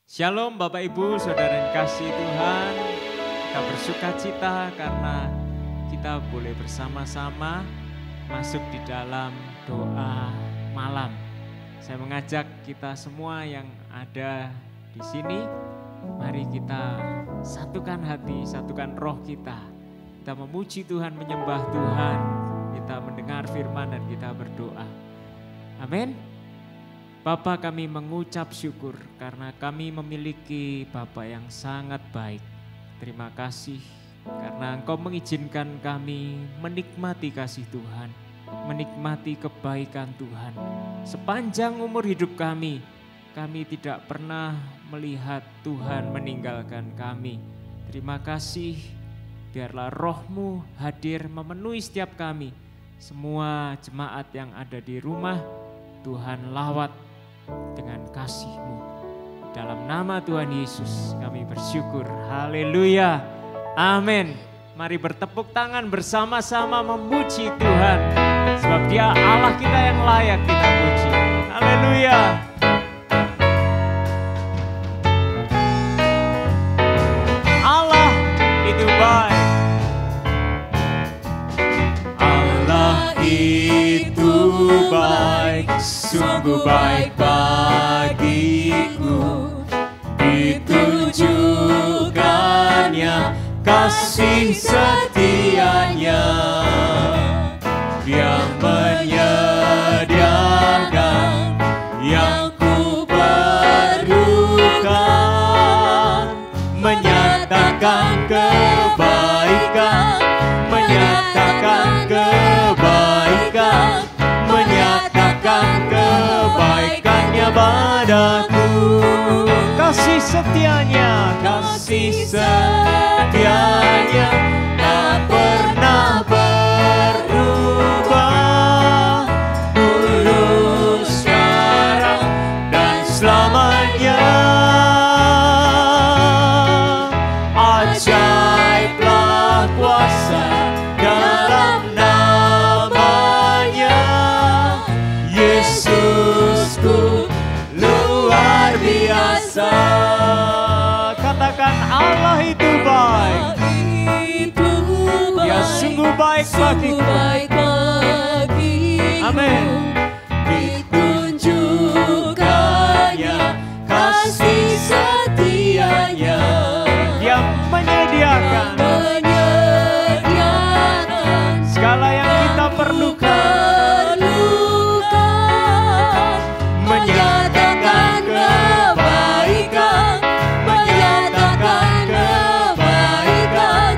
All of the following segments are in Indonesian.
Shalom Bapak Ibu, Saudara yang kasih Tuhan. Kita bersuka cita karena kita boleh bersama-sama masuk di dalam doa malam. Saya mengajak kita semua yang ada di sini, mari kita satukan hati, satukan roh kita. Kita memuji Tuhan, menyembah Tuhan, kita mendengar firman dan kita berdoa. Amin. Bapa, kami mengucap syukur karena kami memiliki Bapa yang sangat baik. Terima kasih karena Engkau mengizinkan kami menikmati kasih Tuhan, menikmati kebaikan Tuhan. Sepanjang umur hidup kami tidak pernah melihat Tuhan meninggalkan kami. Terima kasih, biarlah Roh-Mu hadir memenuhi setiap kami. Semua jemaat yang ada di rumah, Tuhan lawat dengan kasih-Mu. Dalam nama Tuhan Yesus kami bersyukur. Haleluya. Amin. Mari bertepuk tangan bersama-sama memuji Tuhan. Sebab Dia Allah kita yang layak kita puji. Haleluya. Allah itu baik. Allah itu baik. Sungguh baik bagiku, ditunjukkannya kasih setianya yang menyediakan yang ku perlukan, menyatakan kebaikan, menyatakan kebaikan, menyatakan kebaikannya padaku. Kasih setianya tak pernah berubah, dulu, sekarang, dan selamanya. Ajaiblah kuasa dalam namanya, Yesusku luar biasa. Katakan Allah itu baik. Dia sungguh baik bagiku. Amin. Ditunjukkannya kasih setianya yang menyediakan segala yang kita perlukan, menyatakan kebaikan, menyatakan kebaikan,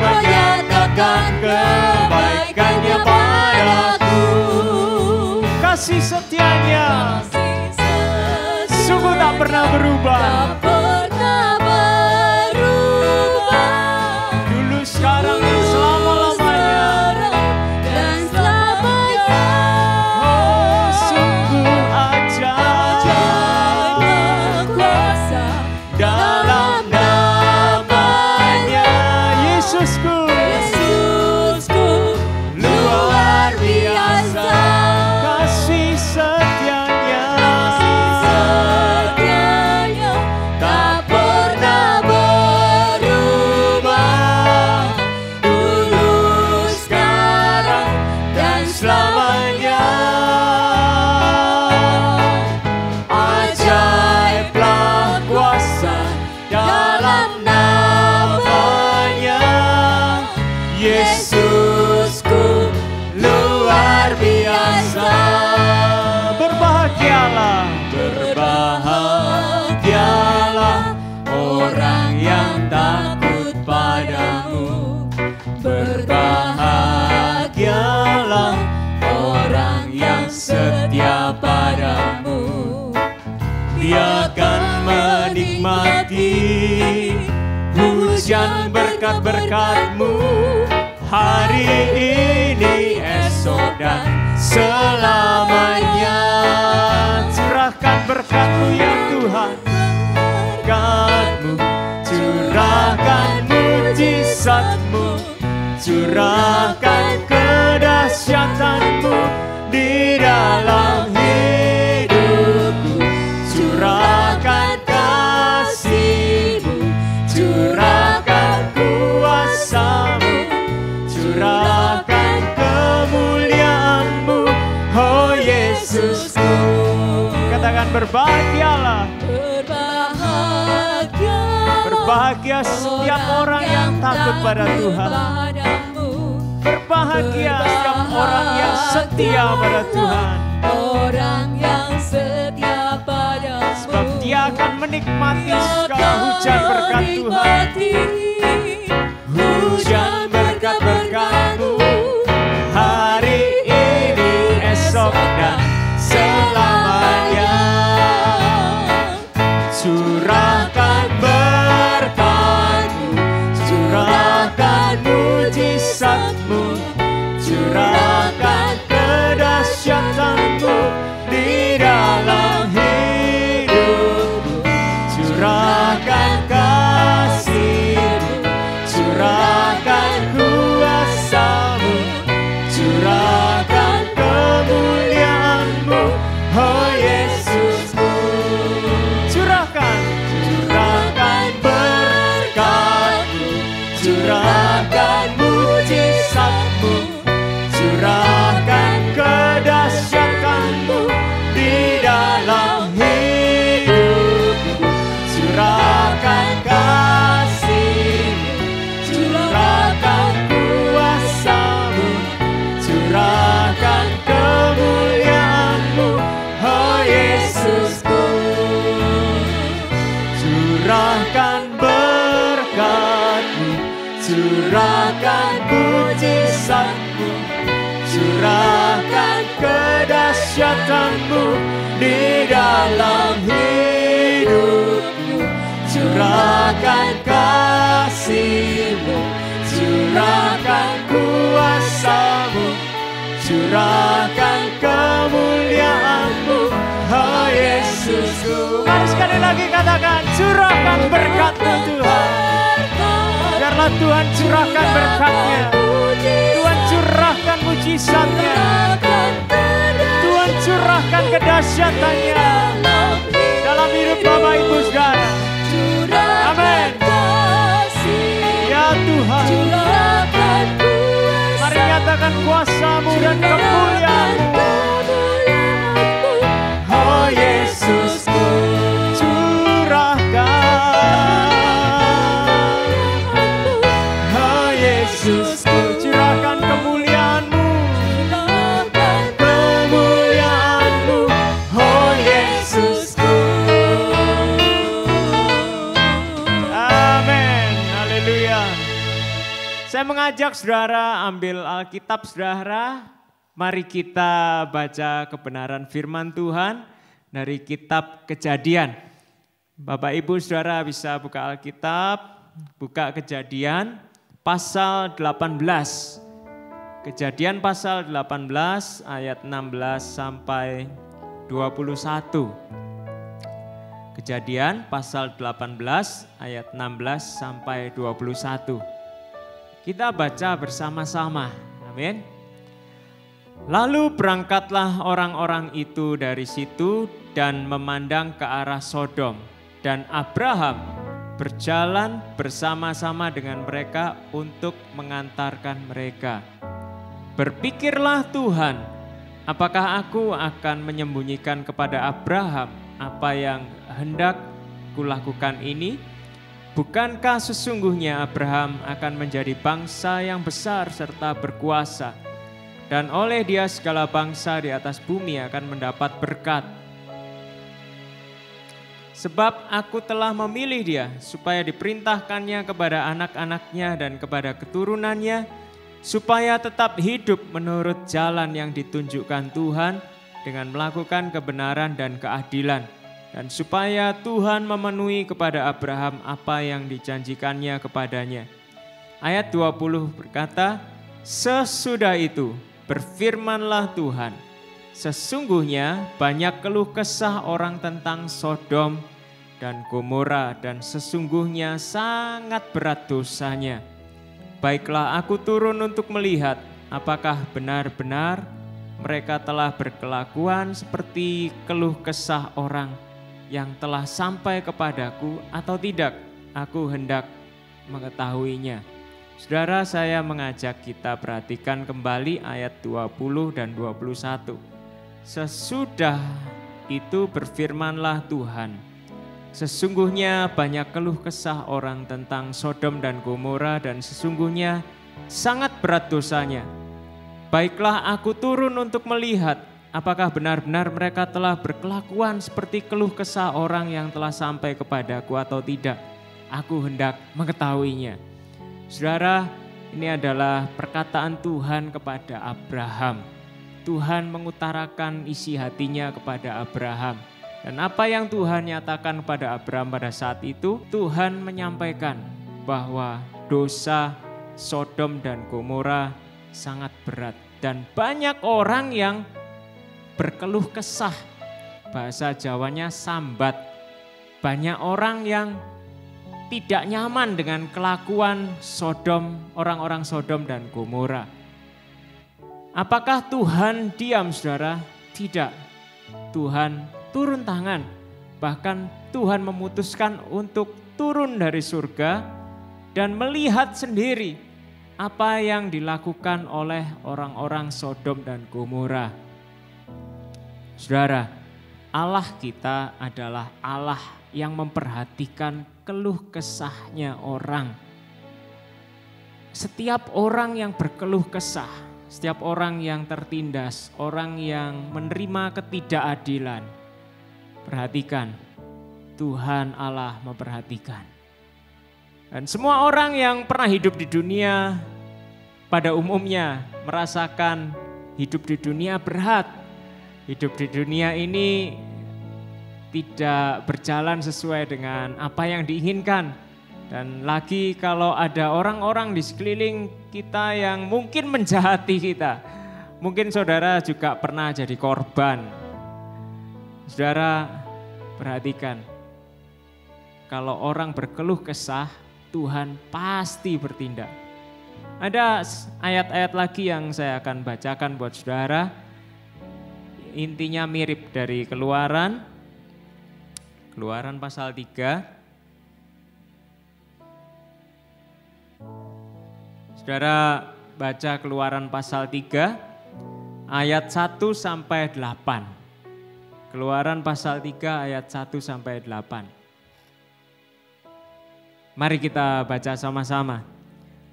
menyatakan kebaikannya padaku. Kasih setianya sungguh tak pernah berubah, dulu, sekarang, dan selama-lamanya. Oh, sungguh ajaib kuasa dalam namanya, Yesusku luar biasa. Kasih setianya tak pernah berubah, dulu, sekarang, dan selamanya. Ajaiblah kuasa dalam namanya, Yesusku luar biasa. Berbahagialah, berbahagialah orang yang takut padamu. Berbahagialah orang yang setia padamu. Dia akan menikmati hujan berkat-berkat-Mu hari ini, esok, dan selamanya. Curahkan berkat-Mu ya Tuhan, berkat-Mu, curahkan mujizat-Mu, curahkan kedahsyatan-Mu di dalam hidupku, curahkan kasih berbahagialah. Berbahagia setiap orang yang takut pada Tuhan. Berbahagia setiap orang yang setia pada Tuhan. Orang yang setia padamu. Sebab dia akan menikmati segala hujan berkat Tuhan. Hujan berkat-berkat-Mu hari ini, esok dan selamanya. Curahkan berkat-Mu, curahkan mujizat-Mu, curahkan kedahsyatan-Mu di dalam hidupku. Curahkan kasih-Mu, curahkan kuasa-Mu, curahkan kemuliaan-Mu, oh Yesusku. Curahkan, curahkan berkat-Mu, curahkan mujizat-Mu, curahkan kedahsyatan-Mu di dalam hidupku. Curahkan kasih-Mu, curahkan kuasa-Mu, curahkan kemuliaan-Mu, oh Yesusku. Curahkan berkat-Mu, curahkan mujizat-Mu, curahkan kedahsyatan-Mu di dalam hidupku. Curahkan kasih-Mu, curahkan kuasa-Mu, curahkan kemuliaan-Mu, oh Yesusku. Mari sekali lagi katakan, curahkan berkat-Mu Tuhan. Biarlah Tuhan curahkan berkat-Nya, Tuhan curahkan mujizat-Nya, Tuhan curahkan kedahsyatan-Nya dalam hidup Bapak Ibu Saudara. Amin. Ya Tuhan, mari nyatakan kuasa-Mu dan kemuliaan-Mu, oh Yesusku. Yesusku, curahkan kemuliaan-Mu, kemuliaan-Mu, oh Yesusku. Amin, haleluya. Saya mengajak saudara ambil Alkitab saudara. Mari kita baca kebenaran firman Tuhan dari kitab Kejadian. Bapak Ibu saudara bisa buka Alkitab, buka Kejadian pasal 18. Kejadian pasal 18 ayat 16 sampai 21. Kejadian pasal 18 ayat 16 sampai 21. Kita baca bersama-sama. Amin. Lalu berangkatlah orang-orang itu dari situ dan memandang ke arah Sodom, dan Abraham berjalan bersama-sama dengan mereka untuk mengantarkan mereka. Berpikirlah Tuhan, apakah aku akan menyembunyikan kepada Abraham apa yang hendak kulakukan ini? Bukankah sesungguhnya Abraham akan menjadi bangsa yang besar serta berkuasa, dan oleh dia segala bangsa di atas bumi akan mendapat berkat. Sebab aku telah memilih dia supaya diperintahkannya kepada anak-anaknya dan kepada keturunannya, supaya tetap hidup menurut jalan yang ditunjukkan Tuhan dengan melakukan kebenaran dan keadilan, dan supaya Tuhan memenuhi kepada Abraham apa yang dijanjikannya kepadanya. Ayat 20 berkata, sesudah itu berfirmanlah Tuhan, sesungguhnya banyak keluh kesah orang tentang Sodom dan Gomora, dan sesungguhnya sangat berat dosanya. Baiklah aku turun untuk melihat apakah benar-benar mereka telah berkelakuan seperti keluh kesah orang yang telah sampai kepadaku atau tidak. Aku hendak mengetahuinya. Saudara, saya mengajak kita perhatikan kembali ayat 20 dan 21. Sesudah itu berfirmanlah Tuhan, sesungguhnya banyak keluh kesah orang tentang Sodom dan Gomora dan sesungguhnya sangat berat dosanya. Baiklah aku turun untuk melihat apakah benar-benar mereka telah berkelakuan seperti keluh kesah orang yang telah sampai kepadaku atau tidak. Aku hendak mengetahuinya. Saudara, ini adalah perkataan Tuhan kepada Abraham. Tuhan mengutarakan isi hatinya kepada Abraham. Dan apa yang Tuhan nyatakan kepada Abraham pada saat itu, Tuhan menyampaikan bahwa dosa Sodom dan Gomora sangat berat. Dan banyak orang yang berkeluh kesah, bahasa Jawanya sambat. Banyak orang yang tidak nyaman dengan kelakuan Sodom, orang-orang Sodom dan Gomora. Apakah Tuhan diam, saudara? Tidak. Tuhan turun tangan. Bahkan Tuhan memutuskan untuk turun dari surga dan melihat sendiri apa yang dilakukan oleh orang-orang Sodom dan Gomora. Saudara, Allah kita adalah Allah yang memperhatikan keluh kesahnya orang. Setiap orang yang berkeluh kesah, setiap orang yang tertindas, orang yang menerima ketidakadilan, perhatikan, Tuhan Allah memperhatikan. Dan semua orang yang pernah hidup di dunia pada umumnya merasakan hidup di dunia berat. Hidup di dunia ini tidak berjalan sesuai dengan apa yang diinginkan. Dan lagi kalau ada orang-orang di sekeliling kita yang mungkin menjahati kita. Mungkin saudara juga pernah jadi korban. Saudara perhatikan, kalau orang berkeluh kesah, Tuhan pasti bertindak. Ada ayat-ayat lagi yang saya akan bacakan buat saudara. Intinya mirip dari Keluaran pasal 3. Saudara baca Keluaran pasal 3 ayat 1 sampai 8. Keluaran pasal 3 ayat 1 sampai 8. Mari kita baca sama-sama.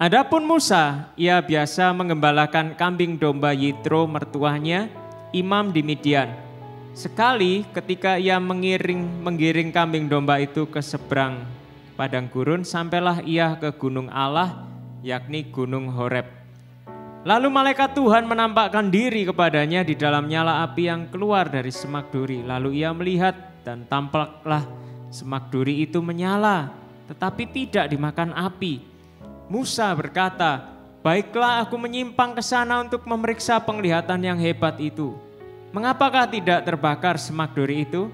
Adapun Musa, ia biasa mengembalakan kambing domba Yitro mertuanya, imam di Midian. Sekali ketika ia menggiring kambing domba itu ke seberang padang gurun, sampailah ia ke gunung Allah, yakni gunung Horeb. Lalu malaikat Tuhan menampakkan diri kepadanya di dalam nyala api yang keluar dari semak duri. Lalu ia melihat dan tampaklah semak duri itu menyala, tetapi tidak dimakan api. Musa berkata, baiklah aku menyimpang ke sana untuk memeriksa penglihatan yang hebat itu. Mengapakah tidak terbakar semak duri itu?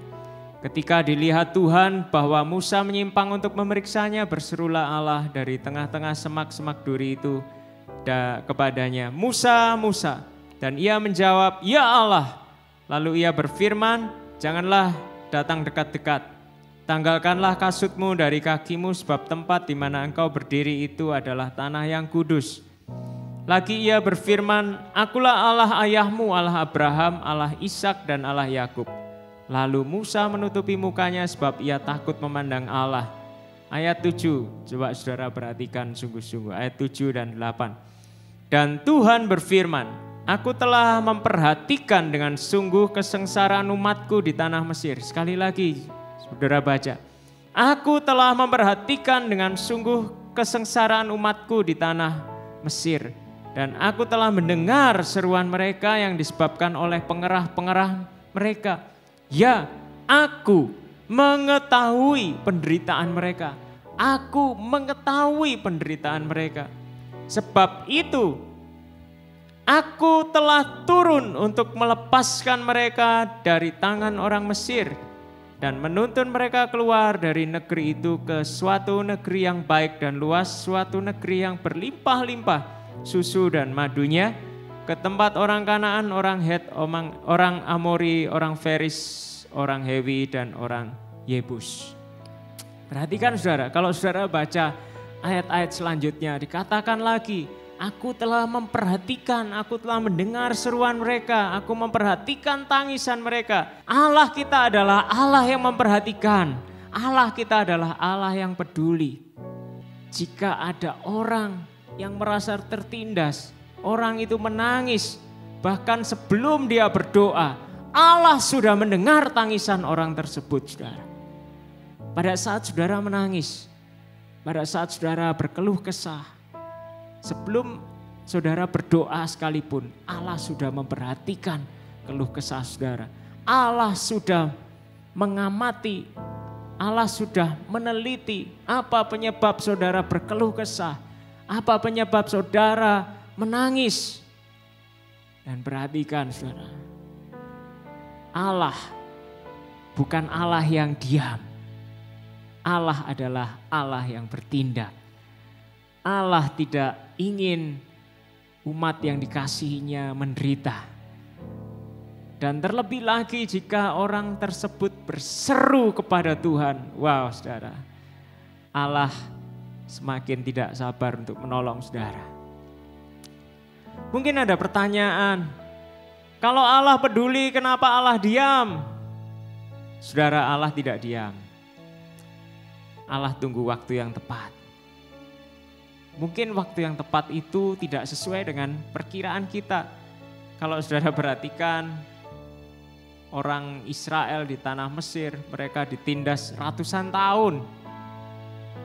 Ketika dilihat Tuhan bahwa Musa menyimpang untuk memeriksanya, berserulah Allah dari tengah-tengah semak-semak duri itu kepadanya, Musa, Musa. Dan ia menjawab, ya Allah. Lalu ia berfirman, janganlah datang dekat-dekat. Tanggalkanlah kasutmu dari kakimu sebab tempat di mana engkau berdiri itu adalah tanah yang kudus. Lagi ia berfirman, akulah Allah ayahmu, Allah Abraham, Allah Ishak dan Allah Yakub. Lalu Musa menutupi mukanya sebab ia takut memandang Allah. Ayat 7, coba saudara perhatikan sungguh-sungguh. Ayat 7 dan 8. Dan Tuhan berfirman, aku telah memperhatikan dengan sungguh kesengsaraan umatku di tanah Mesir. Sekali lagi saudara baca. Aku telah memperhatikan dengan sungguh kesengsaraan umatku di tanah Mesir. Dan aku telah mendengar seruan mereka yang disebabkan oleh pengerah-pengerah mereka. Ya, aku mengetahui penderitaan mereka. Aku mengetahui penderitaan mereka. Sebab itu, aku telah turun untuk melepaskan mereka dari tangan orang Mesir dan menuntun mereka keluar dari negeri itu ke suatu negeri yang baik dan luas, suatu negeri yang berlimpah-limpah susu dan madunya, ke tempat orang Kanaan, orang Het, orang Amori, orang Feris, orang Hewi, dan orang Yebus. Perhatikan saudara, kalau saudara baca ayat-ayat selanjutnya dikatakan lagi Aku telah memperhatikan, aku telah mendengar seruan mereka, aku memperhatikan tangisan mereka. Allah kita adalah Allah yang memperhatikan. Allah kita adalah Allah yang peduli. Jika ada orang yang merasa tertindas, orang itu menangis, bahkan sebelum dia berdoa, Allah sudah mendengar tangisan orang tersebut, saudara. Pada saat saudara menangis, pada saat saudara berkeluh kesah, sebelum saudara berdoa sekalipun, Allah sudah memperhatikan keluh kesah saudara. Allah sudah mengamati, Allah sudah meneliti apa penyebab saudara berkeluh kesah, apa penyebab saudara menangis. Dan perhatikan saudara, Allah bukan Allah yang diam. Allah adalah Allah yang bertindak. Allah tidak ingin umat yang dikasihinya menderita. Dan terlebih lagi jika orang tersebut berseru kepada Tuhan. Wow saudara, Allah semakin tidak sabar untuk menolong saudara. Mungkin ada pertanyaan, kalau Allah peduli kenapa Allah diam? Saudara, Allah tidak diam. Allah tunggu waktu yang tepat. Mungkin waktu yang tepat itu tidak sesuai dengan perkiraan kita. Kalau saudara perhatikan, orang Israel di tanah Mesir, mereka ditindas ratusan tahun.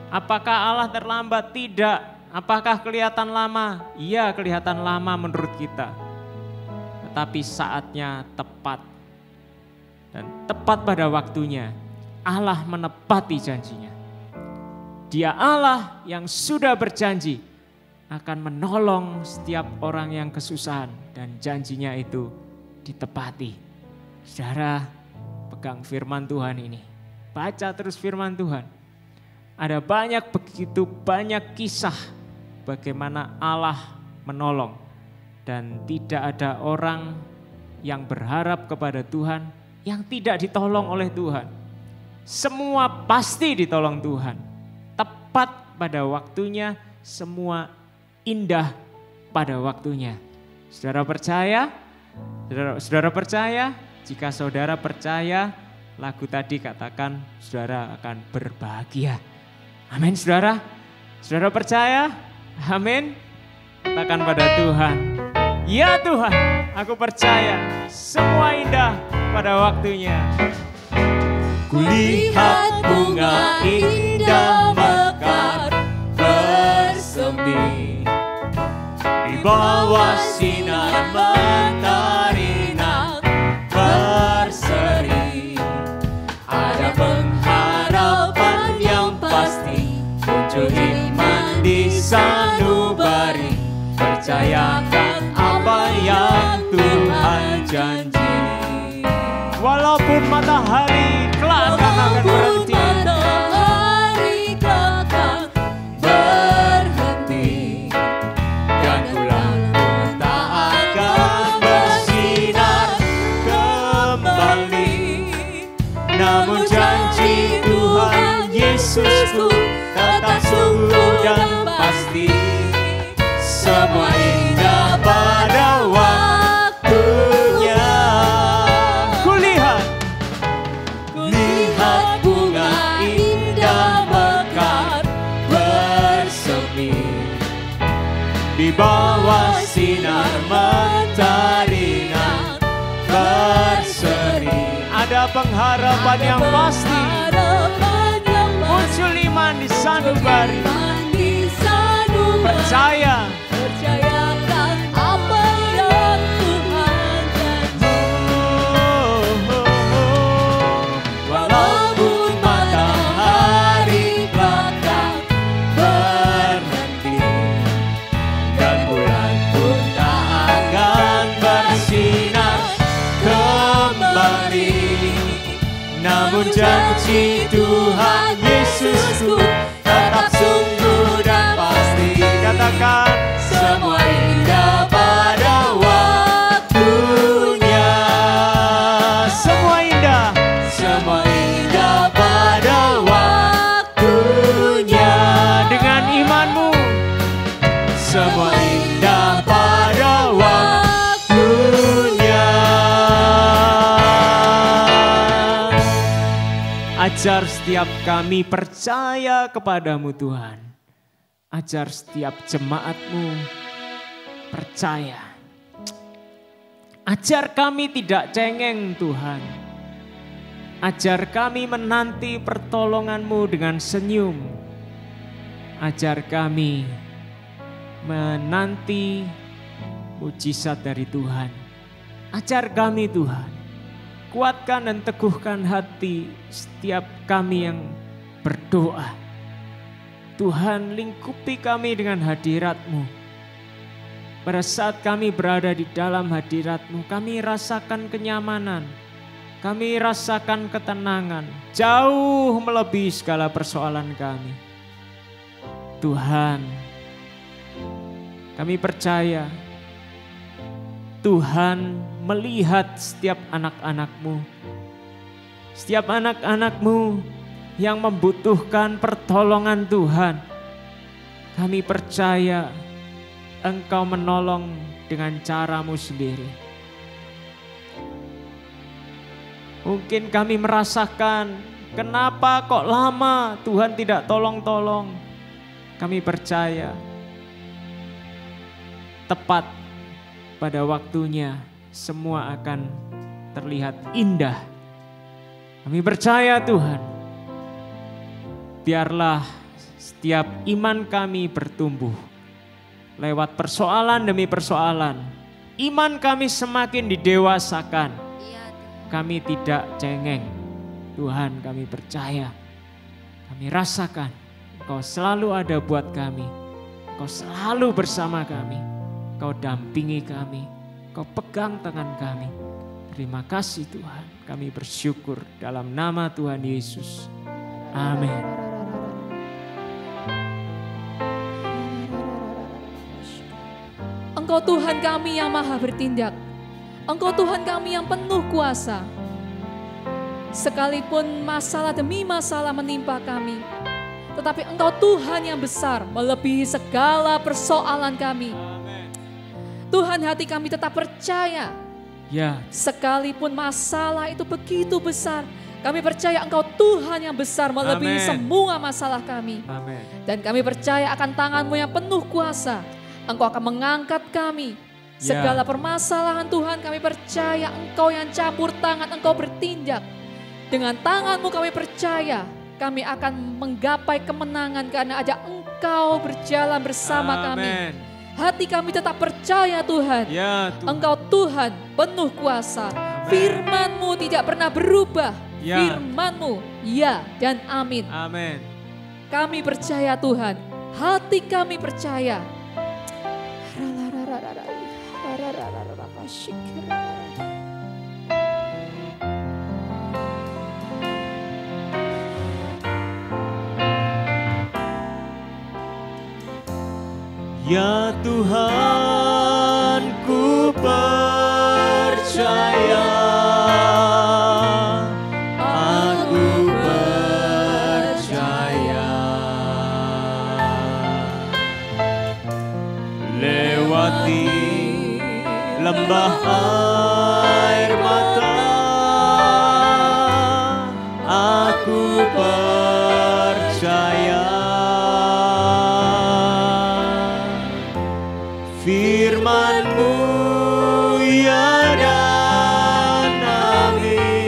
Apakah Allah terlambat? Tidak. Apakah kelihatan lama? Iya, kelihatan lama menurut kita. Tetapi saatnya tepat. Dan tepat pada waktunya, Allah menepati janjinya. Dia Allah yang sudah berjanji akan menolong setiap orang yang kesusahan dan janjinya itu ditepati. Saudara, pegang firman Tuhan ini. Baca terus firman Tuhan. Ada begitu banyak kisah bagaimana Allah menolong. Dan tidak ada orang yang berharap kepada Tuhan yang tidak ditolong oleh Tuhan. Semua pasti ditolong Tuhan. Tepat pada waktunya, semua indah pada waktunya. Saudara percaya? Saudara percaya? Jika saudara percaya, lagu tadi katakan saudara akan berbahagia. Amin saudara. Saudara percaya? Amin. Katakan pada Tuhan, ya Tuhan, aku percaya semua indah pada waktunya. Kulihat bunga indah mekar bersemi di bawah sinar mentari nan berseri. Ada pengharapan yang pasti, muncul iman di sanubari. Percayakan apa yang Tuhan janji. Walaupun matahari kelak akan berhenti, matahari kelak berhenti, dan bulan pun tak akan bersinar kembali. Namun janji Tuhan Yesusku tetap sungguh dan pasti. Semua indah pada waktunya. Kulihat bunga indah mekar bersemi di bawah sinar mentari nan berseri. Ada pengharapan yang pasti, muncul iman di sanubari. Percaya. Percayakan apa yang Tuhan janji. Walaupun matahari belakang berhenti, dan bulan pun tak akan bersinar kembali, namun janji Tuhan Yesusku tetap sungguh dan pasti. Katakan semua indah pada waktunya. Semua indah pada waktunya. Dengan imanmu, semua indah Ajar setiap kami percaya kepadamu Tuhan. Ajar setiap jemaatmu percaya. Ajar kami tidak cengeng Tuhan. Ajar kami menanti pertolongan-Mu dengan senyum. Ajar kami menanti mujizat dari Tuhan. Ajar kami Tuhan. Kuatkan dan teguhkan hati setiap kami yang berdoa. Tuhan, lingkupi kami dengan hadirat-Mu. Pada saat kami berada di dalam hadirat-Mu, kami rasakan kenyamanan. Kami rasakan ketenangan. Jauh melebihi segala persoalan kami. Tuhan, kami percaya Tuhan melihat setiap anak-anak-Mu. Setiap anak-anak-Mu yang membutuhkan pertolongan Tuhan. Kami percaya Engkau menolong dengan cara-Mu sendiri. Mungkin kami merasakan kenapa kok lama Tuhan tidak tolong-tolong. Kami percaya tepat pada waktunya semua akan terlihat indah. Kami percaya Tuhan, biarlah setiap iman kami bertumbuh. Lewat persoalan demi persoalan, iman kami semakin didewasakan. Kami tidak cengeng. Tuhan, kami percaya. Kami rasakan Engkau selalu ada buat kami. Engkau selalu bersama kami. Engkau dampingi kami. Engkau pegang tangan kami. Terima kasih Tuhan. Kami bersyukur dalam nama Tuhan Yesus. Amin. Engkau Tuhan kami yang maha bertindak. Engkau Tuhan kami yang penuh kuasa. Sekalipun masalah demi masalah menimpa kami, tetapi Engkau Tuhan yang besar melebihi segala persoalan kami. Tuhan, hati kami tetap percaya. Ya. Sekalipun masalah itu begitu besar, kami percaya Engkau Tuhan yang besar melebihi semua masalah kami. Amin. Dan kami percaya akan tangan-Mu yang penuh kuasa. Engkau akan mengangkat kami. Segala permasalahan Tuhan, kami percaya Engkau yang campur tangan, Engkau bertindak. Dengan tangan-Mu kami percaya kami akan menggapai kemenangan karena ada Engkau berjalan bersama kami. Hati kami tetap percaya Tuhan. Ya, Tuhan. Engkau Tuhan penuh kuasa. Firman-Mu tidak pernah berubah. Firman-Mu ya dan amin. Amin. Kami percaya Tuhan. Hati kami percaya. Ya Tuhan, ku percaya, aku percaya. Lewati lembah air mata, aku percaya. Firman-Mu ya dan amin,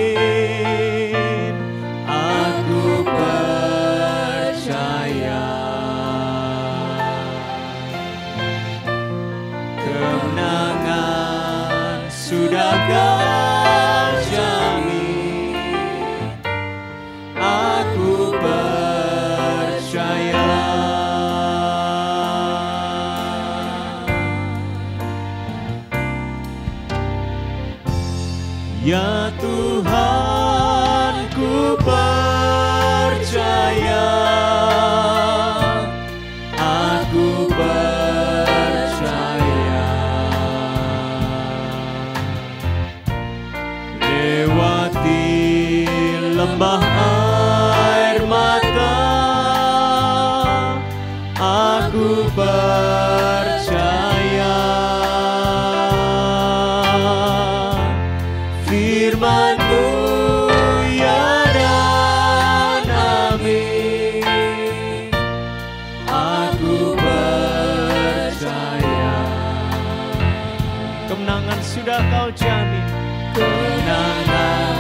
aku percaya. Kemenangan sudah Kau jamin, aku percaya. Ya Tuhan, ku percaya, aku percaya. Lewati lembah air mata, aku percaya. Firman-Mu ya dan jamin. Kemenangan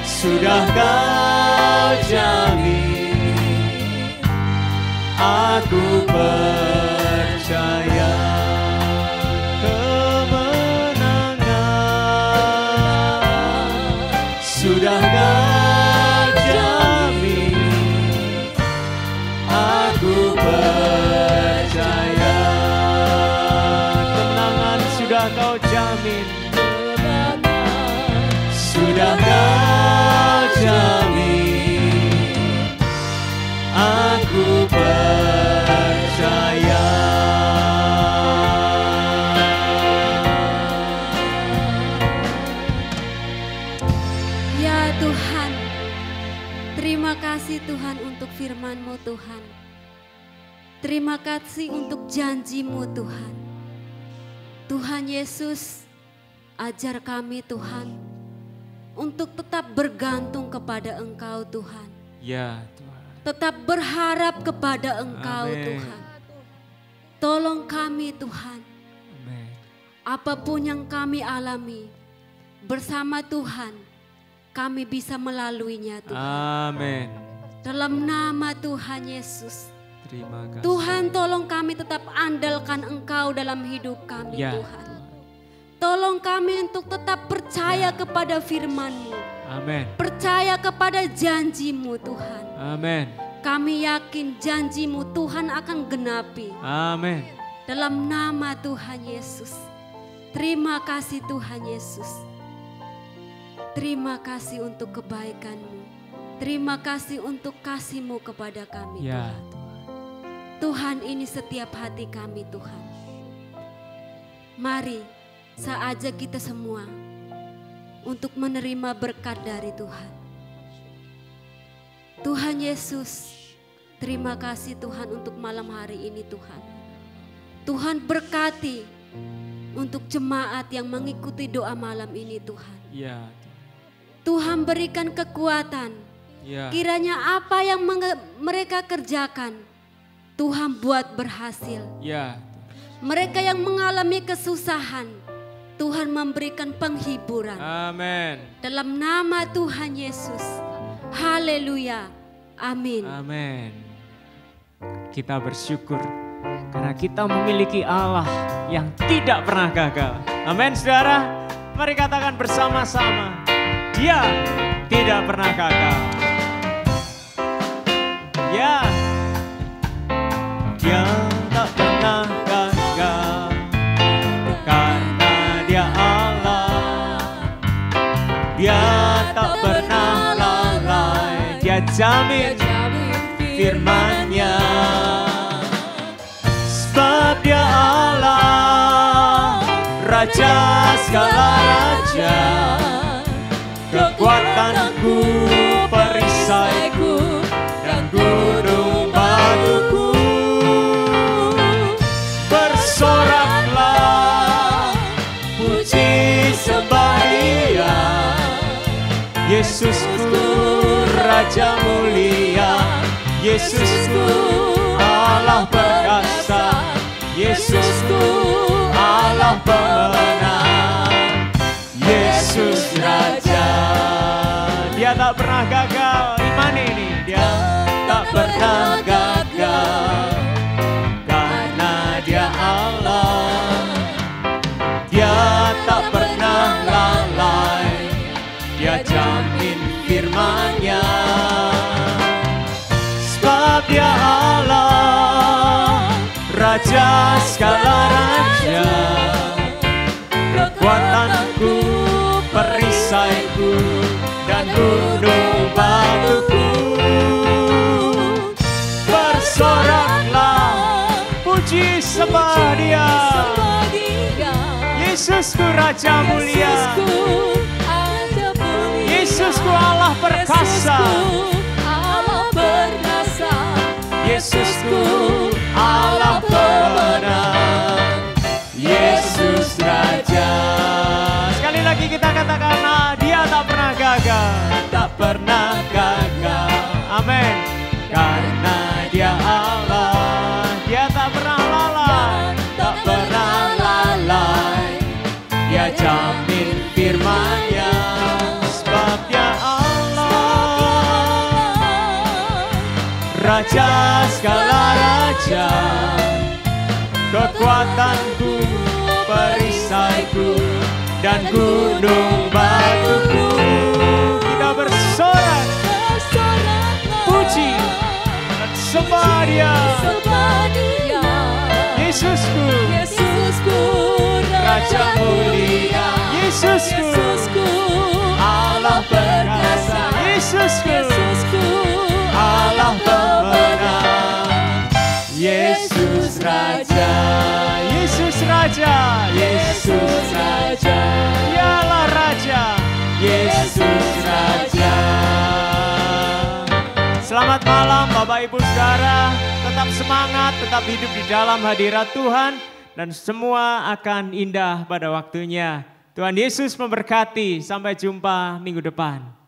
sudah kau jamin, aku percaya. Kemenangan sudah kau jamin, aku percaya. Kemenangan sudah kau jamin. Sudah kau jamin, aku percaya. Ya Tuhan, terima kasih Tuhan untuk firman-Mu Tuhan. Terima kasih untuk janji-Mu Tuhan. Tuhan Yesus, ajar kami Tuhan untuk tetap bergantung kepada Engkau Tuhan. Ya Tuhan. Tetap berharap kepada Engkau Amin. Tuhan. Tolong kami Tuhan. Amin. Apapun yang kami alami, bersama Tuhan kami bisa melaluinya Tuhan. Amin. Dalam nama Tuhan Yesus. Terima kasih. Tuhan tolong kami tetap andalkan Engkau dalam hidup kami Ya. Tuhan. Tolong kami untuk tetap percaya kepada firman-Mu. Amin. Percaya kepada janji-Mu Tuhan. Amin. Kami yakin janji-Mu Tuhan akan genapi. Amin. Dalam nama Tuhan Yesus. Terima kasih Tuhan Yesus. Terima kasih untuk kebaikan-Mu. Terima kasih untuk kasih-Mu kepada kami Ya Tuhan. Tuhan. Tuhan ini setiap hati kami Tuhan. Mari seajak kita semua untuk menerima berkat dari Tuhan. Tuhan Yesus, terima kasih Tuhan untuk malam hari ini Tuhan. Tuhan berkati untuk jemaat yang mengikuti doa malam ini Tuhan. Ya. Tuhan berikan kekuatan. Ya. Kiranya apa yang mereka kerjakan, Tuhan buat berhasil. Ya. Mereka yang mengalami kesusahan, Tuhan memberikan penghiburan. Amin. Dalam nama Tuhan Yesus. Haleluya. Amin. Amin. Kita bersyukur karena kita memiliki Allah yang tidak pernah gagal. Amin, saudara. Mari katakan bersama-sama. Dia tidak pernah gagal. Ya. Dia tak pernah gagal. Karena dia Allah. Dia tak pernah lalai. Dia jamin firman-Nya. Sebab dia Allah, Raja segala raja. Kekuatanku, perisaiku, dan gunung batuku. Bersoraklah, puji sembah Dia. Yesusku Raja mulia, Yesusku Allah perkasa, Yesusku Allah pemenang, Yesus Raja. Dia tak pernah gagal, iman ini. Dia tak pernah gagal, karena dia Allah. Dia tak pernah lalai, dia jamin firman-Nya. Sebab dia Allah, Raja segala raja. Kekuatanku, perisaiku, dan gunung batuku. Bersoraklah, puji sembah Dia. Yesusku Raja mulia, Yesusku Allah perkasa, Yesusku Allah pemenang, Yesus Raja. Sekali lagi kita katakan, Dia tak pernah gagal, tak pernah gagal. Amin. Karena Dia Allah, Dia tak pernah lalai, tak pernah lalai. Dia jamin firman. Raja segala raja, kekuatanku, perisaiku, dan gunung batuku. Kita bersorak, puji dan sembah Dia. Yesusku, Raja mulia, Yesusku, Allah perkasa, Yesusku, Allah pemenang. Yesus Raja, Yesus Raja, Yesus Raja, Dialah Raja, Yesus Raja. Selamat malam Bapak Ibu Saudara, tetap semangat, tetap hidup di dalam hadirat Tuhan, dan semua akan indah pada waktunya. Tuhan Yesus memberkati, sampai jumpa minggu depan.